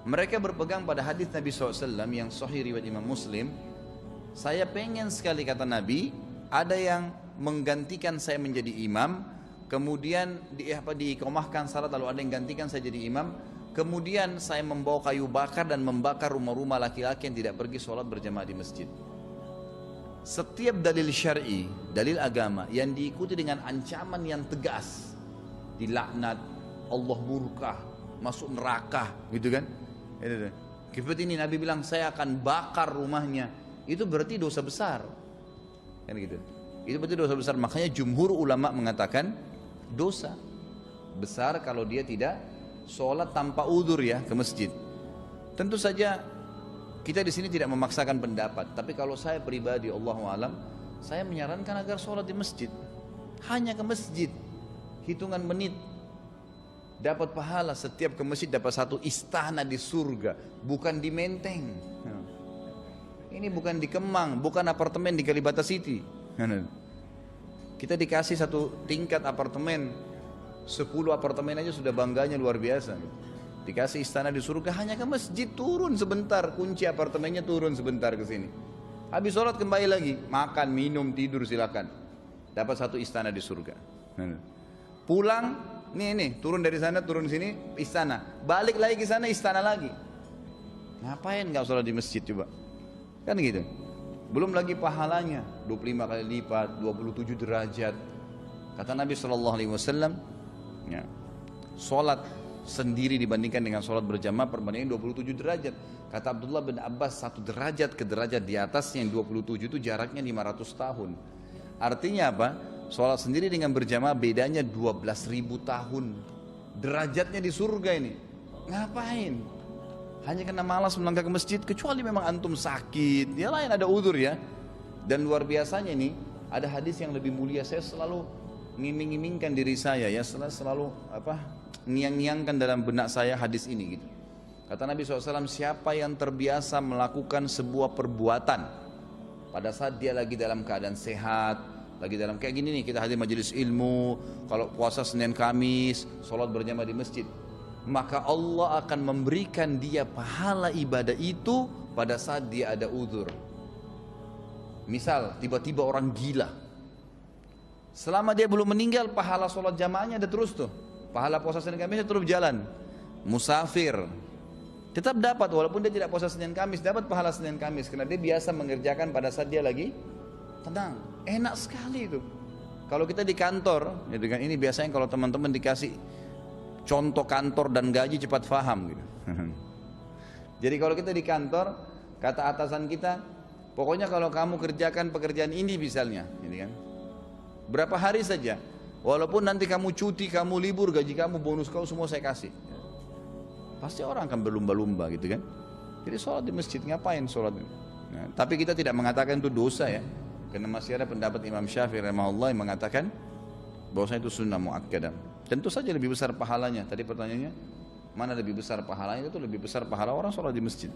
Mereka berpegang pada hadis Nabi SAW yang sahih riwayat Imam Muslim. Saya pengen sekali, kata Nabi, ada yang menggantikan saya menjadi imam, kemudian diiqamahkan salat, lalu ada yang gantikan saya jadi imam, kemudian saya membawa kayu bakar dan membakar rumah-rumah laki-laki yang tidak pergi sholat berjamaah di masjid. Setiap dalil syar'i, dalil agama yang diikuti dengan ancaman yang tegas, dilaknat, Allah murka, masuk neraka, gitu kan? Seperti ini Nabi bilang saya akan bakar rumahnya, itu berarti dosa besar, kan gitu. Itu berarti dosa besar. Makanya jumhur ulama mengatakan dosa besar kalau dia tidak sholat tanpa udzur ya ke masjid. Tentu saja kita di sini tidak memaksakan pendapat, tapi kalau saya pribadi, Allahu a'lam, saya menyarankan agar sholat di masjid, hanya ke masjid, hitungan menit. Dapat pahala, setiap ke masjid dapat satu istana di surga, bukan di Menteng. Ini bukan di Kemang, bukan apartemen di Kalibata City. Kita dikasih satu tingkat apartemen, 10 apartemen aja sudah bangganya luar biasa. Dikasih istana di surga, hanya ke masjid, turun sebentar, kunci apartemennya, turun sebentar ke sini. Habis sholat kembali lagi, makan, minum, tidur silakan. Dapat satu istana di surga. Pulang, nih turun dari sana, turun sini, istana. Balik lagi ke sana, istana lagi. Ngapain nggak sholat di masjid coba? Kan gitu. Belum lagi pahalanya, 25 kali lipat, 27 derajat. Kata Nabi SAW, ya, sholat sendiri dibandingkan dengan sholat berjamaah perbandingan 27 derajat. Kata Abdullah bin Abbas, 1 derajat ke derajat di atasnya yang 27 itu jaraknya 500 tahun. Artinya apa? Sholat sendiri dengan berjamaah bedanya 12.000 tahun. Derajatnya di surga ini. Ngapain? Hanya karena malas melangkah ke masjid, kecuali memang antum sakit, ya lain ada udzur ya. Dan luar biasanya ini ada hadis yang lebih mulia. Saya selalu ngiming-ngimingkan diri saya ya, selalu ngiang-ngiangkan dalam benak saya hadis ini gitu. Kata Nabi SAW, siapa yang terbiasa melakukan sebuah perbuatan pada saat dia lagi dalam keadaan sehat, lagi dalam kayak gini nih, kita hadir majelis ilmu, kalau puasa Senin Kamis, sholat berjamaah di masjid, maka Allah akan memberikan dia pahala ibadah itu pada saat dia ada udzur. Misal tiba-tiba orang gila, selama dia belum meninggal pahala sholat jamaahnya ada terus tuh, pahala puasa Senin Kamis terus jalan. Musafir tetap dapat, walaupun dia tidak puasa Senin Kamis, dapat pahala Senin Kamis karena dia biasa mengerjakan pada saat dia lagi tenang. Enak sekali itu. Kalau kita di kantor, ya dengan ini biasanya kalau teman-teman dikasih contoh kantor dan gaji cepat paham gitu. Jadi kalau kita di kantor, kata atasan kita, pokoknya kalau kamu kerjakan pekerjaan ini misalnya, ini kan, berapa hari saja, walaupun nanti kamu cuti, kamu libur, gaji kamu, bonus kau semua saya kasih. Pasti orang akan berlumba-lumba gitu kan. Jadi sholat di masjid, ngapain sholat? Nah, tapi kita tidak mengatakan itu dosa ya. Karena masih ada pendapat Imam Syafi'i rahimahullah yang mengatakan bahwasanya itu sunnah muakkadah. Tentu saja lebih besar pahalanya. Tadi pertanyaannya, mana lebih besar pahalanya? Itu lebih besar pahala orang sholat di masjid.